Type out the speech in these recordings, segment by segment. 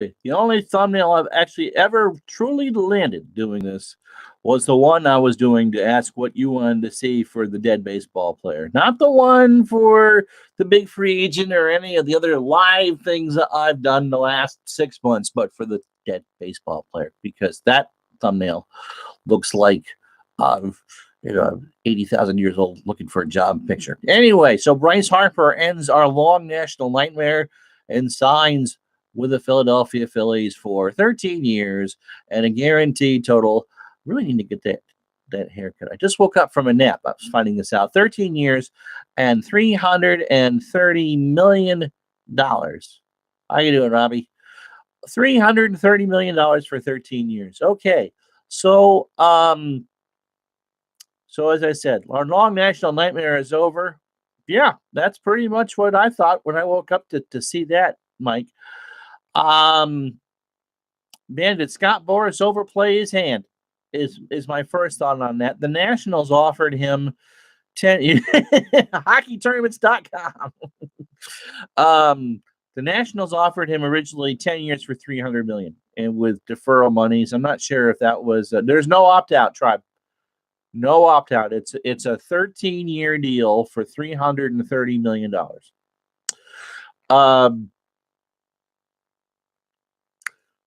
The only thumbnail I've actually ever truly landed doing this was the one I was doing to ask what you wanted to see for the dead baseball player. Not the one for the big free agent or any of the other live things that I've done the last 6 months, but for the dead baseball player, because that thumbnail looks like uh, 80,000 years old looking for a job picture. Anyway, so Bryce Harper ends our long national nightmare and signs with the Philadelphia Phillies for 13 years and a guaranteed total. Really need to get that haircut. I just woke up from a nap. I was finding this out. 13 years and $330 million. How you doing, Robbie? $330 million for 13 years. Okay. So as I said, our long national nightmare is over. Yeah, that's pretty much what I thought when I woke up to see that, Mike. Man, did Scott Boras overplay his hand? Is my first thought on that. The Nationals offered him 10 hockeytournaments.com. The Nationals offered him originally 10 years for 300 million and with deferral monies. I'm not sure if that was there's no opt-out, Tribe. No opt-out. It's a 13-year deal for $330 million.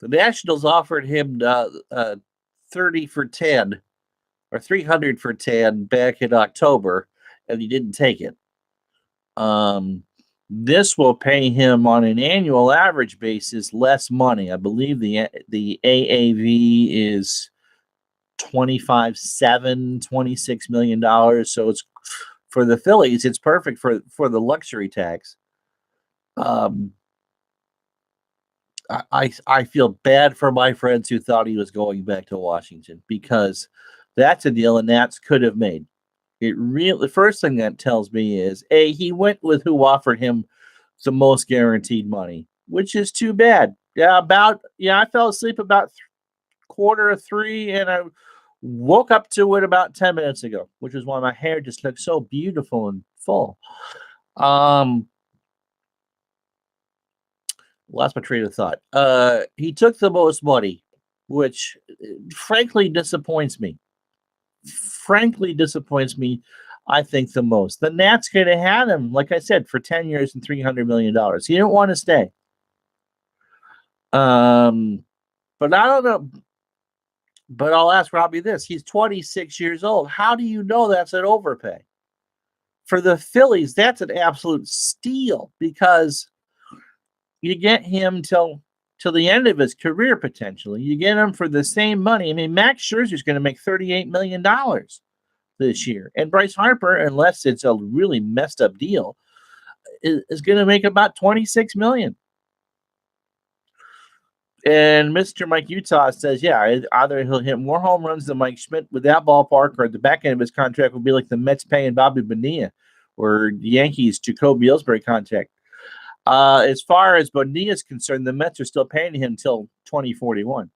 The Nationals offered him 30 for 10 or 300 for 10 back in October, and he didn't take it. This will pay him on an annual average basis less money. I believe the AAV is $26 million. So it's for the Phillies, it's perfect for the luxury tax. I feel bad for my friends who thought he was going back to Washington, because that's a deal the Nats could have made. The first thing that tells me is he went with who offered him the most guaranteed money, which is too bad. I fell asleep about 2:45, and I woke up to it about 10 minutes ago, which is why my hair just looks so beautiful and full. Lost my train of thought. He took the most money, which frankly disappoints me. I think the most. The Nats could have had him, like I said, for 10 years and $300 million. He didn't want to stay. But I don't know. But I'll ask Robbie this. He's 26 years old. How do you know that's an overpay? For the Phillies, that's an absolute steal, because you get him till the end of his career, potentially. You get him for the same money. I mean, Max Scherzer's going to make $38 million this year. And Bryce Harper, unless it's a really messed up deal, is going to make about $26 million. And Mr. Mike Utah says, yeah, either he'll hit more home runs than Mike Schmidt with that ballpark, or at the back end of his contract will be like the Mets paying Bobby Bonilla, or the Yankees Jacoby Ellsbury contract. As far as Bonilla is concerned, the Mets are still paying him until 2041.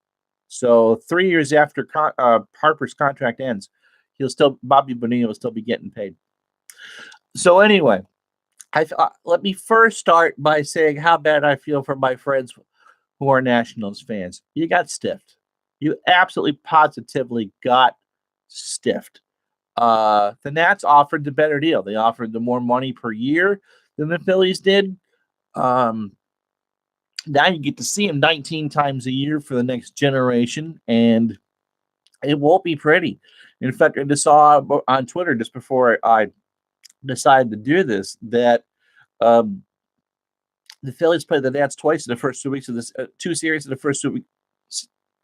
So 3 years after Harper's contract ends, Bobby Bonilla will still be getting paid. So anyway, let me first start by saying how bad I feel for my friends who are Nationals fans. You got stiffed. You absolutely positively got stiffed. The Nats offered the better deal. They offered the more money per year than the Phillies did. Now you get to see him 19 times a year for the next generation, and it won't be pretty. In fact, I just saw on Twitter just before I decided to do this that the Phillies played the Nats twice in the first 2 weeks of this, 2 series in the first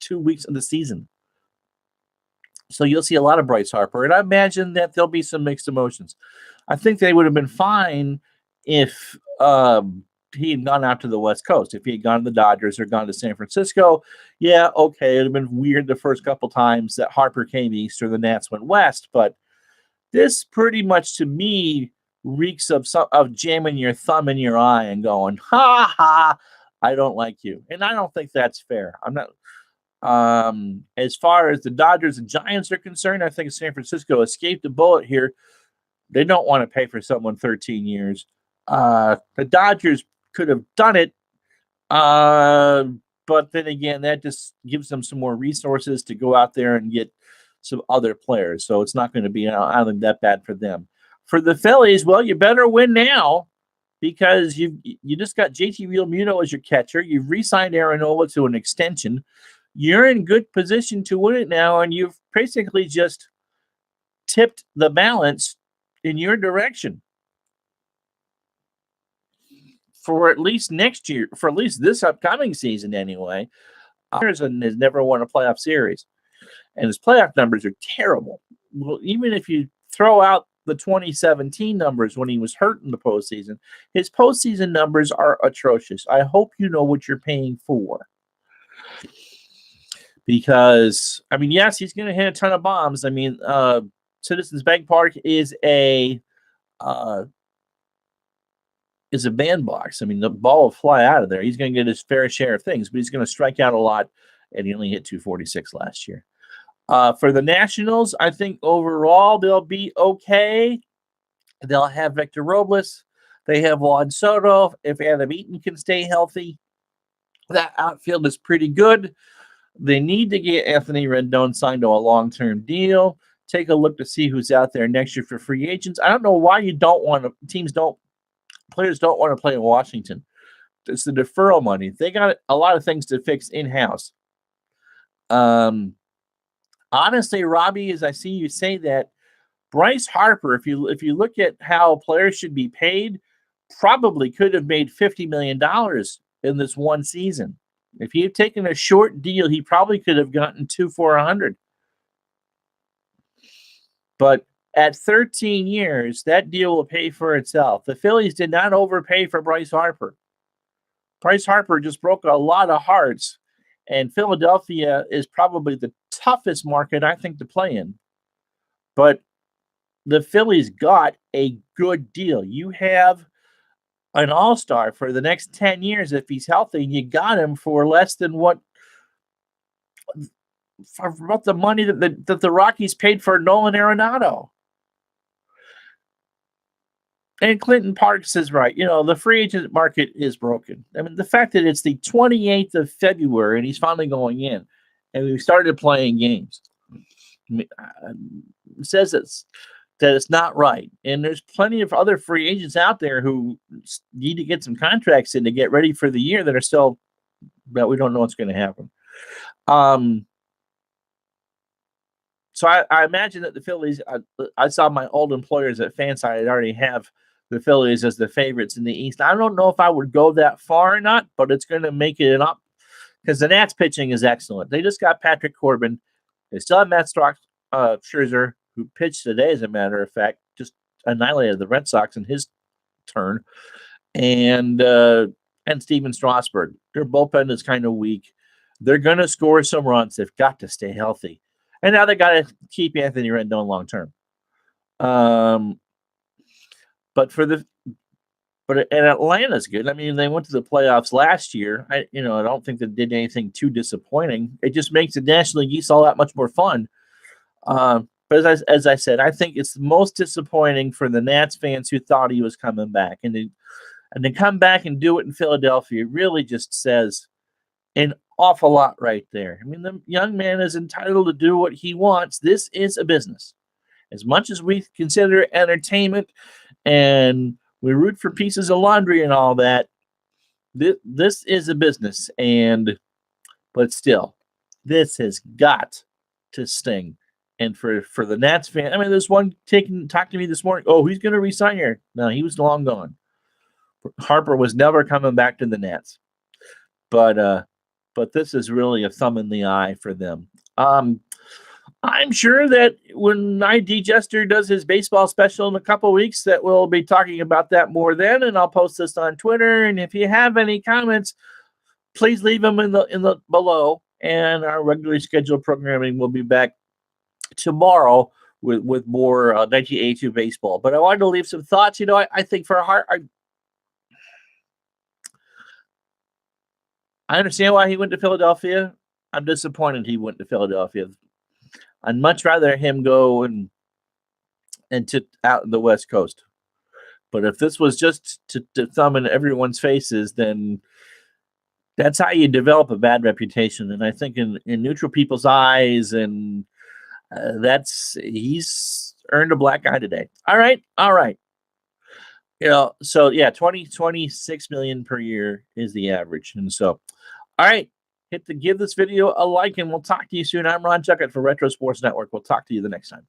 2 weeks of the season. So you'll see a lot of Bryce Harper, and I imagine that there'll be some mixed emotions. I think they would have been fine if he had gone out to the West Coast. If he had gone to the Dodgers or gone to San Francisco, yeah, okay, it would have been weird the first couple times that Harper came east or the Nats went west, but this pretty much, to me, reeks of jamming your thumb in your eye and going, ha ha, I don't like you. And I don't think that's fair. I'm not. As far as the Dodgers and Giants are concerned, I think San Francisco escaped a bullet here. They don't want to pay for someone 13 years. The Dodgers could have done it, but But then again, that just gives them some more resources to go out there and get some other players. So it's not going to be, I don't think, that bad for them. For the Phillies, well, you better win now because you just got JT Realmuto as your catcher. You've re-signed Aaron Nola to an extension. You're in good position to win it now, and you've basically just tipped the balance in your direction for at least next year, for at least this upcoming season anyway. Anderson has never won a playoff series, and his playoff numbers are terrible. Well, even if you throw out the 2017 numbers when he was hurt in the postseason, his postseason numbers are atrocious. I hope you know what you're paying for. Because, I mean, yes, he's going to hit a ton of bombs. I mean, Citizens Bank Park is a bandbox. I mean, the ball will fly out of there. He's going to get his fair share of things, but he's going to strike out a lot, and he only hit 246 last year. For the Nationals, I think overall they'll be okay. They'll have Victor Robles. They have Juan Soto. If Adam Eaton can stay healthy, that outfield is pretty good. They need to get Anthony Rendon signed to a long-term deal. Take a look to see who's out there next year for free agents. I don't know why players don't want to play in Washington. It's the deferral money. They got a lot of things to fix in-house. Honestly, Robbie, as I see you say that, Bryce Harper, if you look at how players should be paid, probably could have made $50 million in this one season. If he had taken a short deal, he probably could have gotten 2 for $100. But at 13 years, that deal will pay for itself. The Phillies did not overpay for Bryce Harper. Bryce Harper just broke a lot of hearts, and Philadelphia is probably the toughest market, I think, to play in. But the Phillies got a good deal. You have an all-star for the next 10 years if he's healthy, and you got him for less than about the money that the Rockies paid for Nolan Arenado. And Clinton Parks is right. You know, the free agent market is broken. I mean, the fact that it's the 28th of February and he's finally going in, and we started playing games, says that it's not right. And there's plenty of other free agents out there who need to get some contracts in to get ready for the year that are still, but we don't know what's going to happen. So I imagine that the Phillies, I saw my old employers at Fanside already have the Phillies as the favorites in the East. I don't know if I would go that far or not, but it's going to make it up because the Nats pitching is excellent. They just got Patrick Corbin. They still have Matt Scherzer, who pitched today, as a matter of fact, just annihilated the Red Sox in his turn, and Steven Strasburg. Their bullpen is kind of weak. They're going to score some runs. They've got to stay healthy. And now they got to keep Anthony Rendon long term. But Atlanta's good. I mean, they went to the playoffs last year. I don't think they did anything too disappointing. It just makes the National League East all that much more fun. But as I said, I think it's most disappointing for the Nats fans who thought he was coming back, and to come back and do it in Philadelphia really just says an awful lot right there. I mean, the young man is entitled to do what he wants. This is a business. As much as we consider it entertainment and we root for pieces of laundry and all that, this is a business. But still, this has got to sting. And for the Nats fan, I mean, there's one talked to me this morning. Oh, he's going to resign here. No, he was long gone. Harper was never coming back to the Nats. But this is really a thumb in the eye for them. I'm sure that when ID Jester does his baseball special in a couple weeks, that we'll be talking about that more then, and I'll post this on Twitter. And if you have any comments, please leave them in the below. And our regularly scheduled programming will be back tomorrow with more 1982 baseball. But I wanted to leave some thoughts. I think for I understand why he went to Philadelphia. I'm disappointed he went to Philadelphia. I'd much rather him go and to out in the West Coast. But if this was just to thumb in everyone's faces, then That's how you develop a bad reputation. And I think in neutral people's eyes, and he's earned a black eye today. All right. So yeah, 26 million per year is the average. And so, all right, give this video a like, and we'll talk to you soon. I'm Ron Chuckett for Retro Sports Network. We'll talk to you the next time.